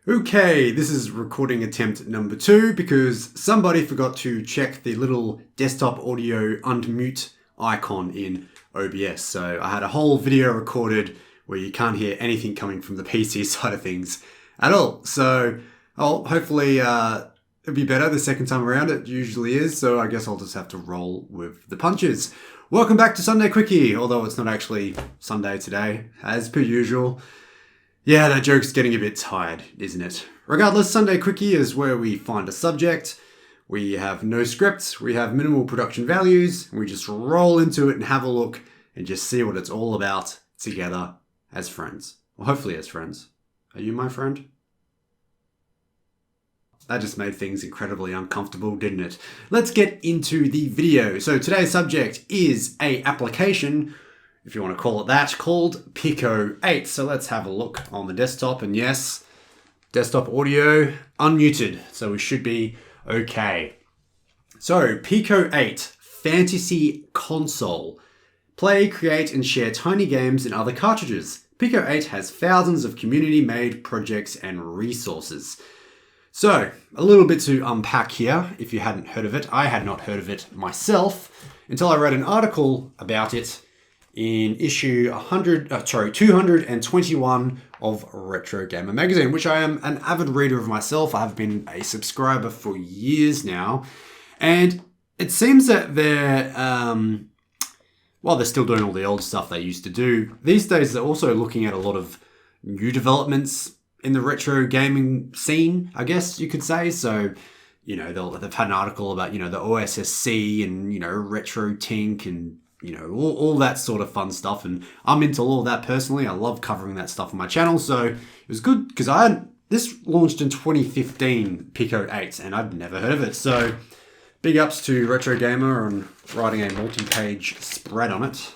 Okay, this is recording attempt number 2 because somebody forgot to check the little desktop audio unmute icon in OBS. So I had a whole video recorded where you can't hear anything coming from the PC side of things at all. So hopefully it'll be better the second time around. It usually is. So I guess I'll just have to roll with the punches. Welcome back to Sunday Quickie, although it's not actually Sunday today, as per usual. Yeah, that joke's getting a bit tired, isn't it? Regardless, Sunday Quickie is where we find a subject, we have no script, we have minimal production values, and we just roll into it and have a look and just see what it's all about together as friends. Well, hopefully as friends. Are you my friend? That just made things incredibly uncomfortable, didn't it? Let's get into the video. So today's subject is an application, if you want to call it that, called PICO-8. So let's have a look on the desktop. And yes, desktop audio unmuted. So we should be okay. So PICO-8, fantasy console. Play, create, and share tiny games and other cartridges. PICO-8 has thousands of community-made projects and resources. So, a little bit to unpack here, if you hadn't heard of it. I had not heard of it myself until I read an article about it in issue 221 of Retro Gamer magazine, which I am an avid reader of myself. I have been a subscriber for years now. And it seems that they're still doing all the old stuff they used to do. These days, they're also looking at a lot of new developments in the retro gaming scene, I guess you could say. So, they've had an article about, the OSSC and, Retro Tink and, all that sort of fun stuff. And I'm into all of that personally. I love covering that stuff on my channel. So it was good because this launched in 2015, PICO-8, and I'd never heard of it. So big ups to Retro Gamer on writing a multi-page spread on it.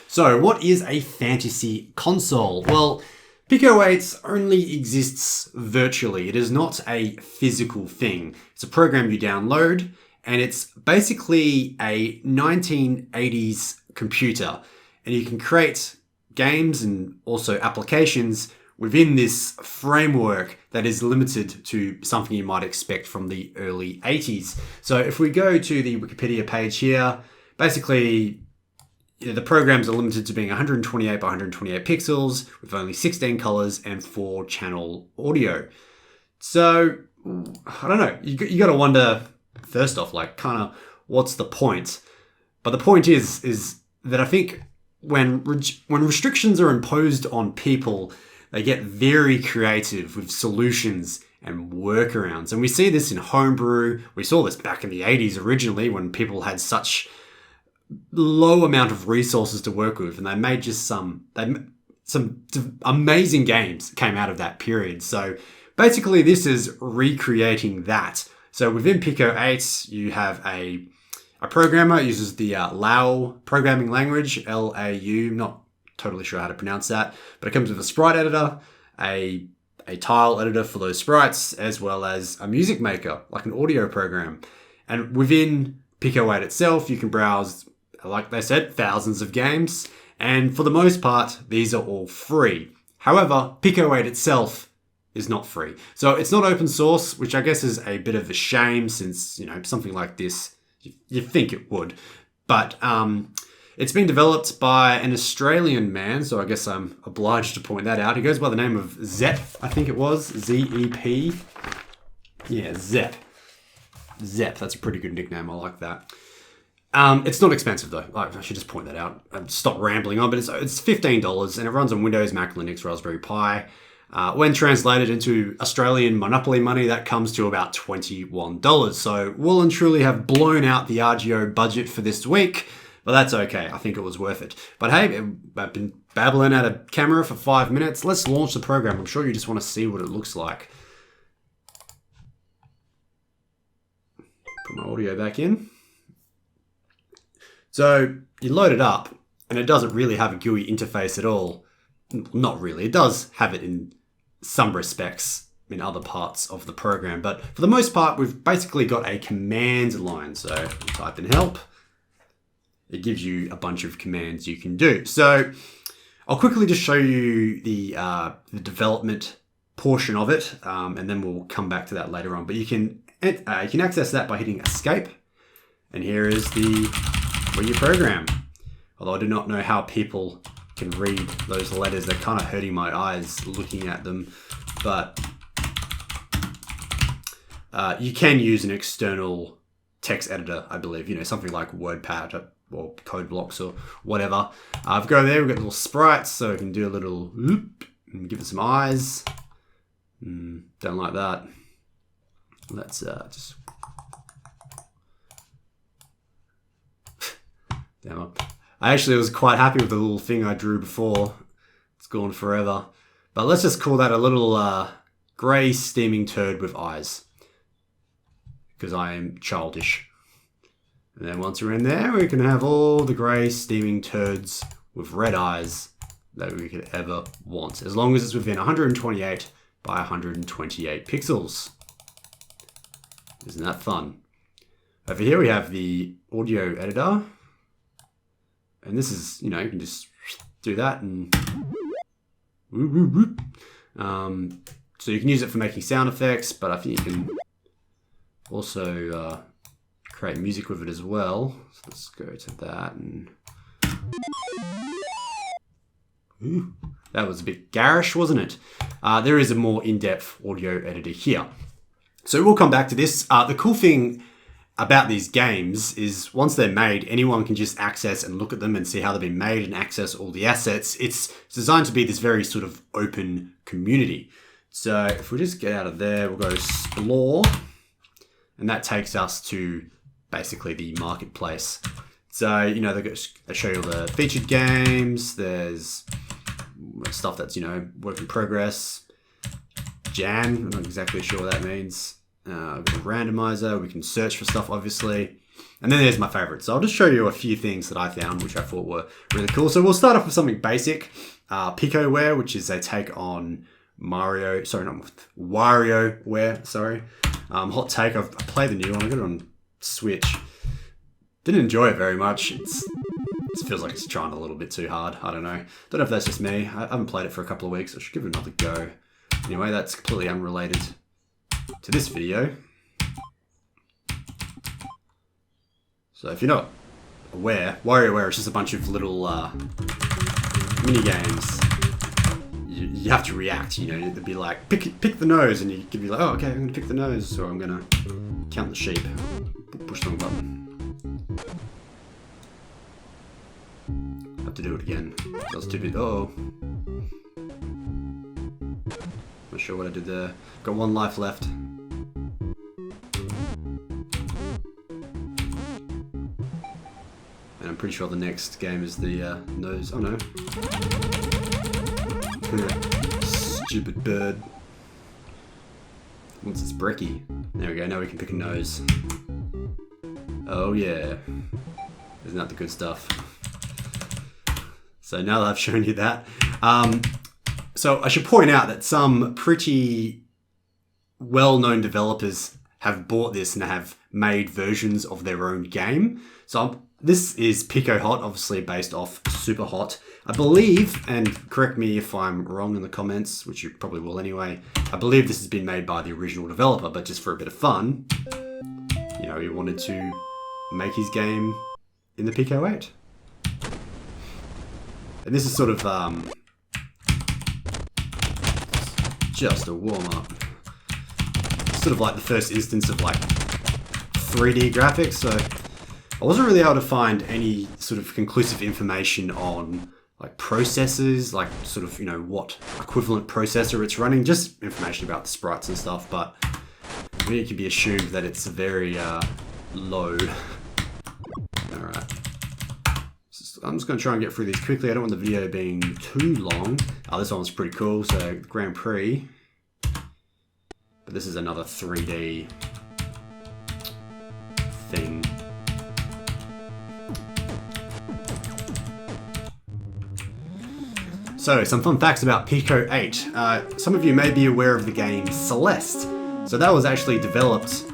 So what is a fantasy console? Well, PICO-8 only exists virtually. It is not a physical thing. It's a program you download, and it's basically a 1980s computer. And you can create games and also applications within this framework that is limited to something you might expect from the early 80s. So if we go to the Wikipedia page here, basically the programs are limited to being 128 by 128 pixels with only 16 colors and 4-channel audio. So, I don't know. You got to wonder, first off, what's the point? But the point is that I think when restrictions are imposed on people, they get very creative with solutions and workarounds. And we see this in homebrew. We saw this back in the 80s originally when people had such low amount of resources to work with, and they made just some amazing games came out of that period. So basically this is recreating that. So within PICO-8 you have a programmer uses the LAU programming language, LAU, not totally sure how to pronounce that, but it comes with a sprite editor, a tile editor for those sprites, as well as a music maker, like an audio program. And within PICO-8 itself, you can browse, like they said, thousands of games. And for the most part, these are all free. However, PICO-8 itself is not free. So it's not open source, which I guess is a bit of a shame since, something like this, you think it would. But it's been developed by an Australian man, so I guess I'm obliged to point that out. He goes by the name of Zep, I think it was, Z-E-P. Yeah, Zep. Zep, that's a pretty good nickname, I like that. It's not expensive though. I should just point that out. Stop rambling on, but it's $15 and it runs on Windows, Mac, Linux, Raspberry Pi. When translated into Australian Monopoly money, that comes to about $21. So well and truly have blown out the RGO budget for this week, but that's okay. I think it was worth it. But hey, I've been babbling at a camera for 5 minutes. Let's launch the program. I'm sure you just want to see what it looks like. Put my audio back in. So you load it up and it doesn't really have a GUI interface at all. Not really. It does have it in some respects in other parts of the program, but for the most part, we've basically got a command line. So type in help. It gives you a bunch of commands you can do. So I'll quickly just show you the development portion of it, and then we'll come back to that later on. But you can access that by hitting escape, and here is where you program. Although I do not know how people can read those letters. They're kind of hurting my eyes looking at them, but you can use an external text editor, I believe, you know, something like WordPad or code blocks or whatever. I've go there, we've got little sprites, so we can do a little whoop and give it some eyes. Don't like that. Let's just... Damn, I actually was quite happy with the little thing I drew before. It's gone forever. But let's just call that a little grey steaming turd with eyes, because I am childish. And then once we're in there, we can have all the grey steaming turds with red eyes that we could ever want, as long as it's within 128 by 128 pixels. Isn't that fun? Over here we have the audio editor. And this is, you know, you can just do that and... so you can use it for making sound effects, but I think you can also create music with it as well. So let's go to that. And ooh, that was a bit garish, wasn't it? There is a more in-depth audio editor here. So we'll come back to this. The cool thing about these games is once they're made, anyone can just access and look at them and see how they've been made and access all the assets. It's designed to be this very sort of open community. So if we just get out of there, we'll go explore, and that takes us to basically the marketplace. So, you know, they show you all the featured games. There's stuff that's, you know, work in progress. Jam, I'm not exactly sure what that means. We've got a randomizer, we can search for stuff obviously. And then there's my favorite. So I'll just show you a few things that I found which I thought were really cool. So we'll start off with something basic. PICO-8, which is a take on WarioWare, sorry. Hot take, I've played the new one, I got it on Switch. Didn't enjoy it very much. It feels like it's trying a little bit too hard. I don't know. Don't know if that's just me. I haven't played it for a couple of weeks. I should give it another go. Anyway, that's completely unrelated to this video. So if you're not aware, WarioWare is just a bunch of little mini games. You have to react, you know, it'd be like, pick the nose, and you could be like, oh, okay, I'm gonna pick the nose, or I'm gonna count the sheep. Push the wrong button. Have to do it again. So I was too big. Oh. Not sure what I did there. Got one life left. And I'm pretty sure the next game is the nose. Oh no. Stupid bird. Once it's brekkie. There we go, now we can pick a nose. Oh yeah. Isn't that the good stuff? So now that I've shown you that. So I should point out that some pretty well-known developers have bought this and have made versions of their own game. So this is PICO-8, obviously based off Superhot. I believe, and correct me if I'm wrong in the comments, which you probably will anyway, I believe this has been made by the original developer, but just for a bit of fun, you know, he wanted to make his game in the PICO-8. And this is sort of just a warm-up. Sort of like the first instance of like 3D graphics, so I wasn't really able to find any sort of conclusive information on like processors, like sort of, you know, what equivalent processor it's running, just information about the sprites and stuff, but I mean, it can be assumed that it's very low. Alright. I'm just going to try and get through these quickly. I don't want the video being too long. Oh, this one's pretty cool. So, Grand Prix. But this is another 3D thing. So, some fun facts about PICO-8. Some of you may be aware of the game Celeste. So that was actually developed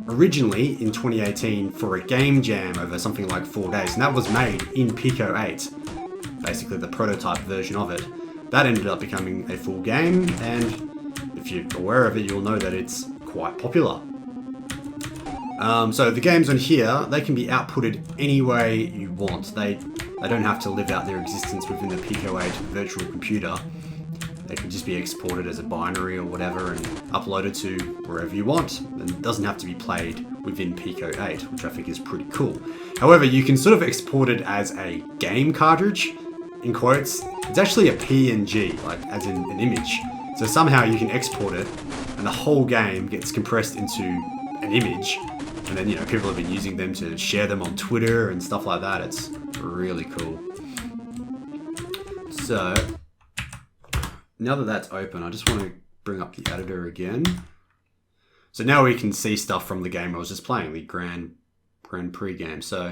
originally in 2018 for a game jam over something like 4 days, and that was made in PICO-8, basically the prototype version of it. That ended up becoming a full game, and if you're aware of it, you'll know that it's quite popular. So the games on here, they can be outputted any way you want. They don't have to live out their existence within the PICO-8 virtual computer. They can just be exported as a binary or whatever and uploaded to wherever you want. And it doesn't have to be played within PICO-8, which I think is pretty cool. However, you can sort of export it as a game cartridge, in quotes. It's actually a PNG, like as in an image. So somehow you can export it and the whole game gets compressed into an image. And then, people have been using them to share them on Twitter and stuff like that. It's really cool. So now that that's open, I just want to bring up the editor again. So now we can see stuff from the game I was just playing, the Grand Prix game. So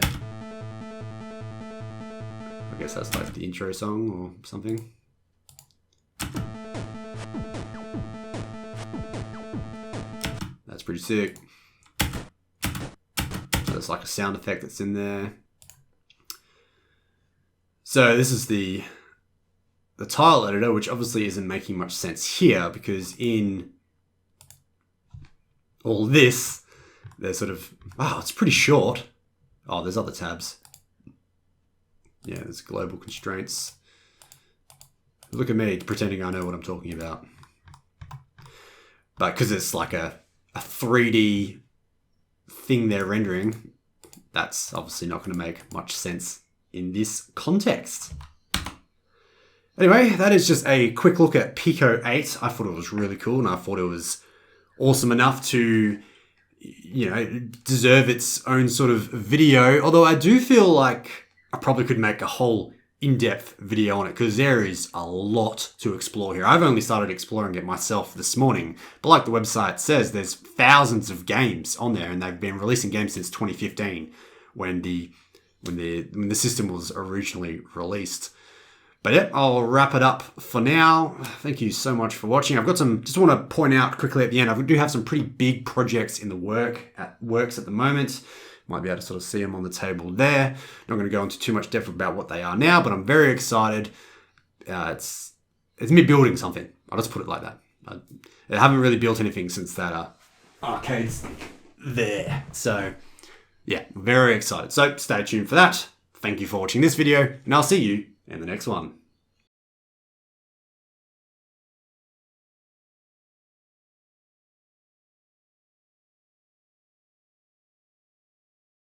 I guess that's like the intro song or something. That's pretty sick. So it's like a sound effect that's in there. So this is the tile editor, which obviously isn't making much sense here because in all this, they're sort of, wow, it's pretty short. Oh, there's other tabs. Yeah, there's global constraints. Look at me pretending I know what I'm talking about. But because it's like a 3D thing they're rendering, that's obviously not going to make much sense in this context. Anyway, that is just a quick look at PICO-8. I thought it was really cool and I thought it was awesome enough to, deserve its own sort of video. Although I do feel like I probably could make a whole in-depth video on it because there is a lot to explore here. I've only started exploring it myself this morning, but like the website says, there's thousands of games on there and they've been releasing games since 2015 when the system was originally released. But yeah, I'll wrap it up for now. Thank you so much for watching. I've got just want to point out quickly at the end, I do have some pretty big projects in the works at the moment. Might be able to sort of see them on the table there. Not going to go into too much depth about what they are now, but I'm very excited. It's me building something. I'll just put it like that. I haven't really built anything since that arcade's there. So yeah, very excited. So stay tuned for that. Thank you for watching this video, and I'll see you in the next one.